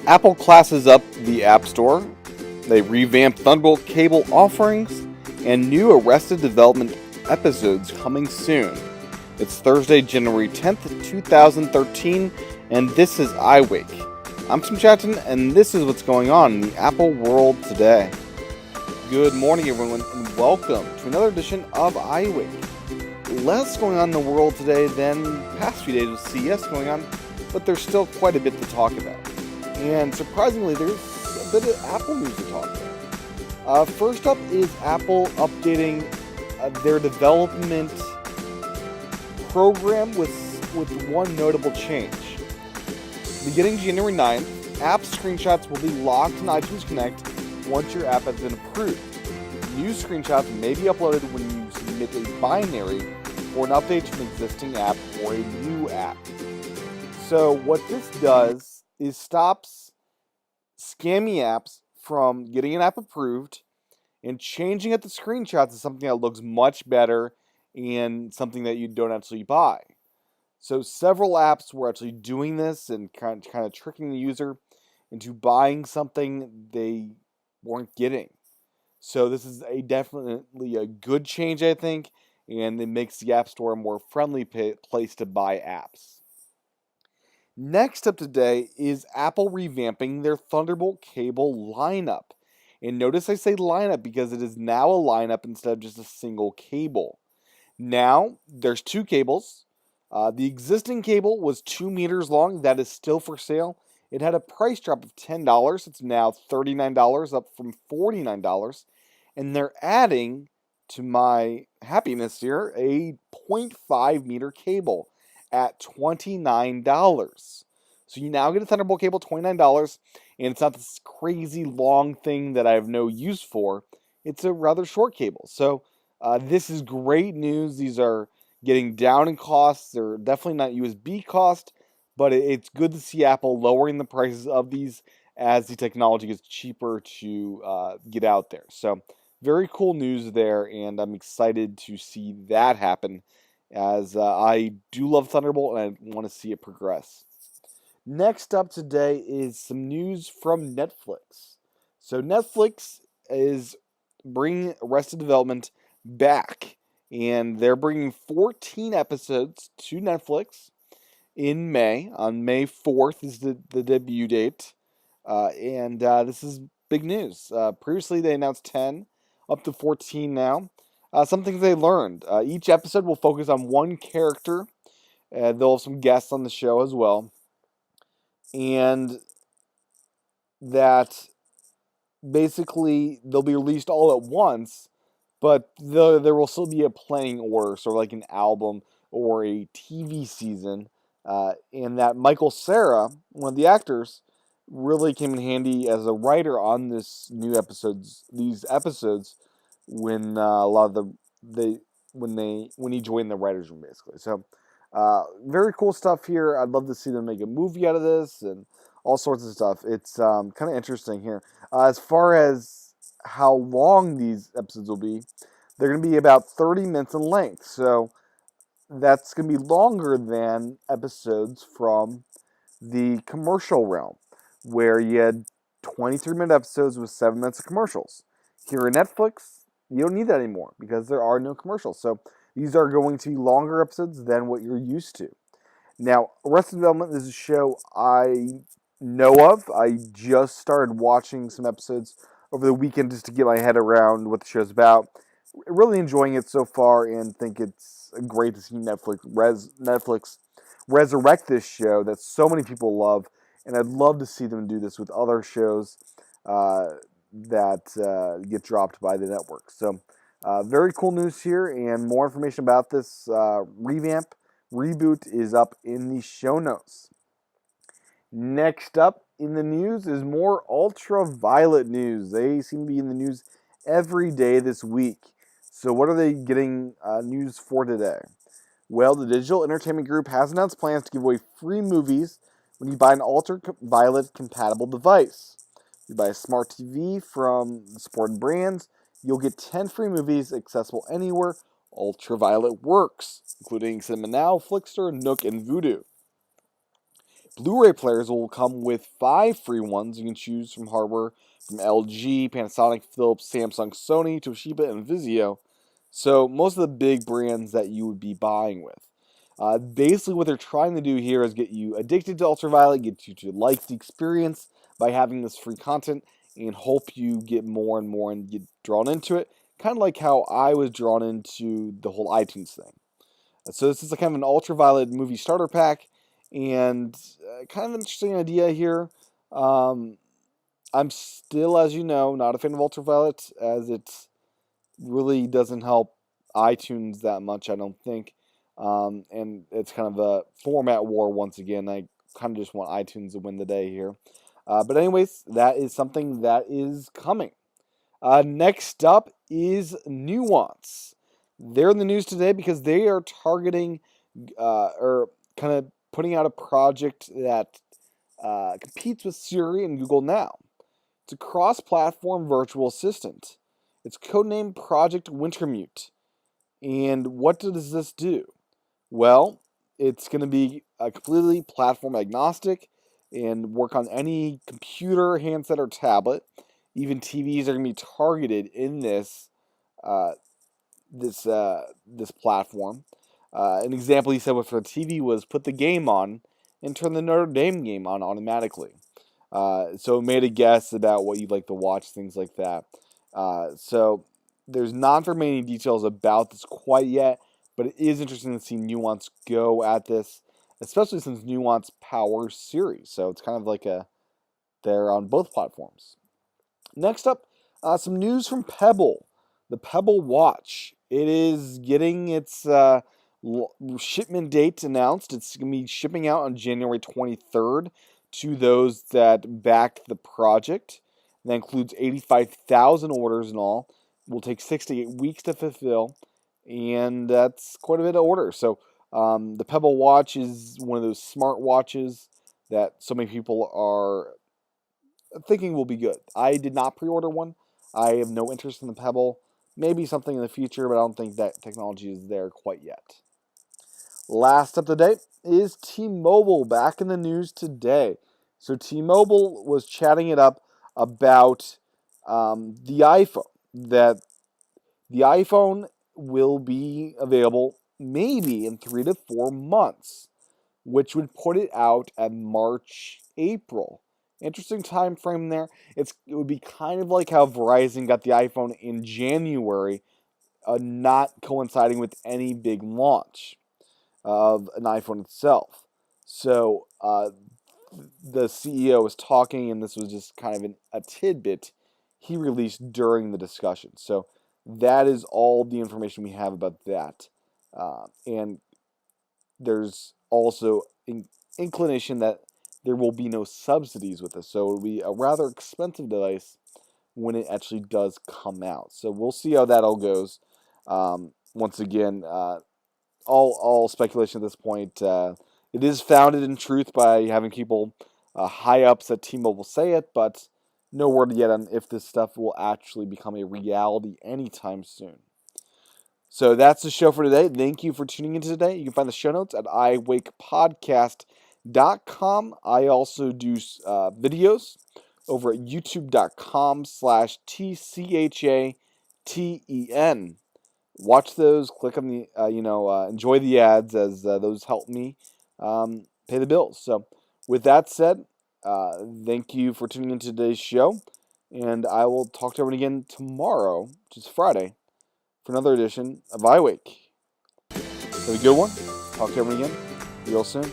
Apple classes up the App Store. They revamped Thunderbolt cable offerings and new Arrested Development episodes coming soon. It's Thursday, January 10th, 2013, and this is iWake. I'm Tim Chaten, and this is what's going on in the Apple world today. Good morning, everyone, and welcome to another edition of iWake. Less going on in the world today than the past few days with CES going on, but there's still quite a bit to talk about. And surprisingly, there's a bit of Apple news to talk about. First up is Apple updating their development program with one notable change. Beginning January 9th, app screenshots will be locked in iTunes Connect once your app has been approved. New screenshots may be uploaded when you submit a binary for an update to an existing app or a new app. So what this does is stops scammy apps from getting an app approved and changing it to screenshots to something that looks much better and something that you don't actually buy. So several apps were actually doing this and kind of tricking the user into buying something they weren't getting. So this is definitely a good change, I think, and it makes the App Store a more friendly place to buy apps. Next up today is Apple revamping their Thunderbolt cable lineup. And notice I say lineup because it is now a lineup instead of just a single cable. Now, there's two cables. The existing cable was 2 meters long. That is still for sale. It had a price drop of $10. It's now $39, up from $49. And they're adding, to my happiness here, a 0.5 meter cable at $29. So you now get a Thunderbolt cable, $29, and it's not this crazy long thing that I have no use for. It's a rather short cable. So this is great news. These are getting down in costs. They're definitely not USB cost, but it's good to see Apple lowering the prices of these as the technology gets cheaper to get out there. So very cool news there, and I'm excited to see that happen, as I do love Thunderbolt and I want to see it progress. Next up today is some news from Netflix. So Netflix is bringing Arrested Development back, and they're bringing 14 episodes to Netflix in May. On May 4th is the debut date, and this is big news. Previously, they announced 10, up to 14 now. Some things they learned. Each episode will focus on one character. They'll have some guests on the show as well. And that basically they'll be released all at once, but there will still be a playing order, sort of like an album or a TV season. And that Michael Cera, one of the actors, really came in handy as a writer on these episodes, when a lot of when he joined the writers' room, basically. So very cool stuff here. I'd love to see them make a movie out of this and all sorts of stuff. It's kind of interesting here. As far as how long these episodes will be, they're going to be about 30 minutes in length. So that's going to be longer than episodes from the commercial realm, where you had 23-minute episodes with 7 minutes of commercials. Here in Netflix, you don't need that anymore because there are no commercials. So these are going to be longer episodes than what you're used to. Now, Arrested Development is a show I know of. I just started watching some episodes over the weekend just to get my head around what the show's about. Really enjoying it so far, and think it's great to see Netflix resurrect this show that so many people love, and I'd love to see them do this with other shows that get dropped by the network. So very cool news here, and more information about this reboot is up in the show notes. Next up in the news is more Ultraviolet news. They seem to be in the news every day this week. So what are they getting news for today? Well, the Digital Entertainment Group has announced plans to give away free movies when you buy an Ultraviolet compatible device. If you buy a smart TV from the supported brands, you'll get 10 free movies accessible anywhere Ultraviolet works, including Cinema Now, Flickster, Nook, and Vudu. Blu-ray players will come with 5 free ones. You can choose from hardware from LG, Panasonic, Philips, Samsung, Sony, Toshiba, and Vizio. So most of the big brands that you would be buying with. Basically, what they're trying to do here is get you addicted to Ultraviolet, get you to like the experience by having this free content, and hope you get more and more and get drawn into it. Kind of like how I was drawn into the whole iTunes thing. So this is a kind of an Ultraviolet movie starter pack, and kind of an interesting idea here. I'm still, as you know, not a fan of Ultraviolet, as it really doesn't help iTunes that much, I don't think. And it's kind of a format war once again. I kind of just want iTunes to win the day here. But anyways, that is something that is coming. Next up is Nuance. They're in the news today because they are targeting or kind of putting out a project that competes with Siri and Google Now. It's a cross-platform virtual assistant. It's codenamed Project Wintermute. And what does this do? Well, it's going to be completely platform agnostic and work on any computer, handset, or tablet. Even TVs are going to be targeted in this this platform. An example he said for the TV was put the game on and turn the Notre Dame game on automatically. So it made a guess about what you'd like to watch, things like that. So there's not very many details about this quite yet, but it is interesting to see Nuance go at this, especially since Nuance powers Siri. So it's kind of like they're on both platforms. Next up, some news from Pebble. The Pebble Watch. It is getting its shipment date announced. It's going to be shipping out on January 23rd to those that backed the project. That includes 85,000 orders in all. It will take 6 to 8 weeks to fulfill, and that's quite a bit of orders. So the Pebble Watch is one of those smart watches that so many people are thinking will be good. I did not pre-order one. I have no interest in the Pebble. Maybe something in the future, but I don't think that technology is there quite yet. Last up to date is T-Mobile back in the news today. So T-Mobile was chatting it up about the iPhone. That the iPhone will be available maybe in 3 to 4 months, which would put it out at March, April. Interesting time frame there. It would be kind of like how Verizon got the iPhone in January, not coinciding with any big launch of an iPhone itself. So the CEO was talking, and this was just kind of a tidbit he released during the discussion. So that is all the information we have about that. And there's also inclination that there will be no subsidies with this. So it will be a rather expensive device when it actually does come out. So we'll see how that all goes. Once again, all speculation at this point. It is founded in truth by having people high ups at T-Mobile say it, but no word yet on if this stuff will actually become a reality anytime soon. So that's the show for today. Thank you for tuning in today. You can find the show notes at iWakePodcast.com. I also do videos over at youtube.com/TCHATEN. Watch those. Click on the, enjoy the ads as those help me pay the bills. So with that said, thank you for tuning in to today's show. And I will talk to everyone again tomorrow, which is Friday, for another edition of iWake. Have a good one. Talk to everyone again real soon.